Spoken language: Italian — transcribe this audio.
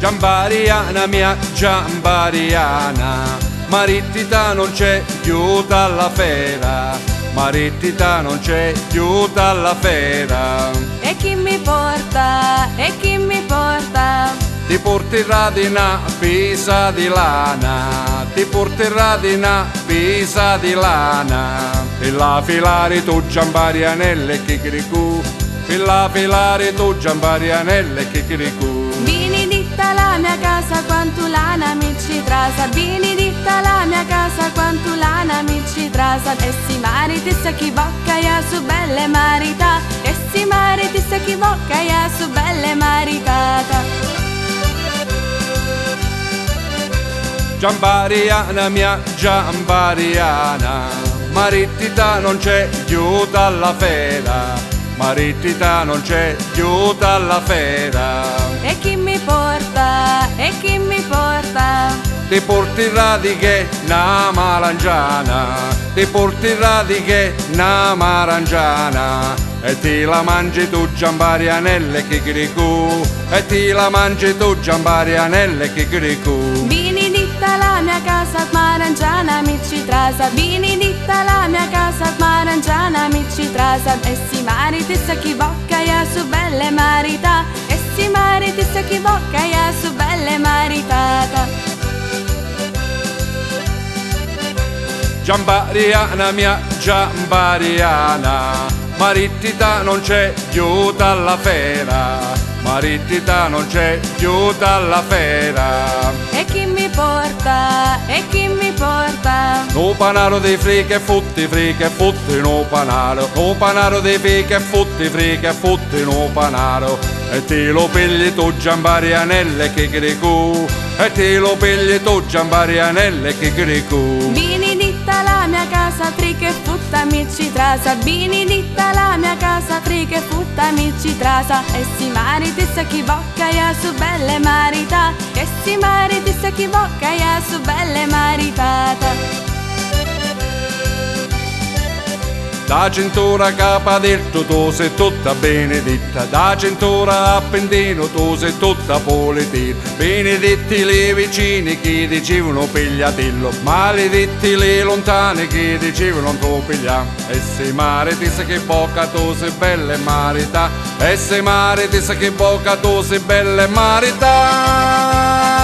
Giambariana mia, Giambariana, marittita non c'è più dalla fera, marittita non c'è più dalla fera. E chi mi porta, e chi mi porta? Ti porterà di una pisa di lana, ti porterà di una pisa di lana. E la filare tu Giambarianelle chicchiricù, e la filare tu Giambarianelle chicchiricù. Vieni ditta la mia casa quanto lana mi ci trasa, vieni ditta la mia casa quanto lana mi ci trasa. E si mariti sa chi bocca ya su belle marità, e si mariti sa chi bocca ya su belle maritata. Giambariana mia, Giambariana, marittita non c'è più dalla fera, marittita non c'è più dalla fera. E chi mi porta, e chi mi porta? Ti porterà di che una marangiana, ti porterà di che una marangiana. E ti la mangi tu Giambarianelle chicchiricù, e ti la mangi tu Giambarianelle chicchiricù. Vieni ditta la mia casa marangiana mi ci trasa, vieni ditta la mia casa marangiana mi ci trasa. E si mariti sa chi bocca ya su belle marità, e si mariti sa chi bocca ya su belle maritata. Giambariana mia, Giambariana, marittita non c'è più dalla fera, marittita non c'è più dalla fera. E chi mi porta, e chi mi porta? No panaro dei friche futti, no panaro, no panaro dei friche futti, no panaro. E ti lo pigli tu Giambarianelle chicchiricù, e ti lo pigli tu Giambarianelle chicchiricù. Vieni ditta la mia casa friche futta mi ci trasa, vieni ditta la mia casa friche futta mi ci trasa. E si mariti sa chi bocca ya su belle marità, e si mariti sa chi bocca ya su belle maritata. Da cintura capa detto tu sei tutta beneditta, da cintura a pentino tu sei tutta politina. Benedetti le vicini che dicevano pigliatello, maledetti le lontane che dicevano non tu piglia. E se mare ti sa che bocca tu sei bella e marità, e se mare ti sa che bocca tu sei bella e marità.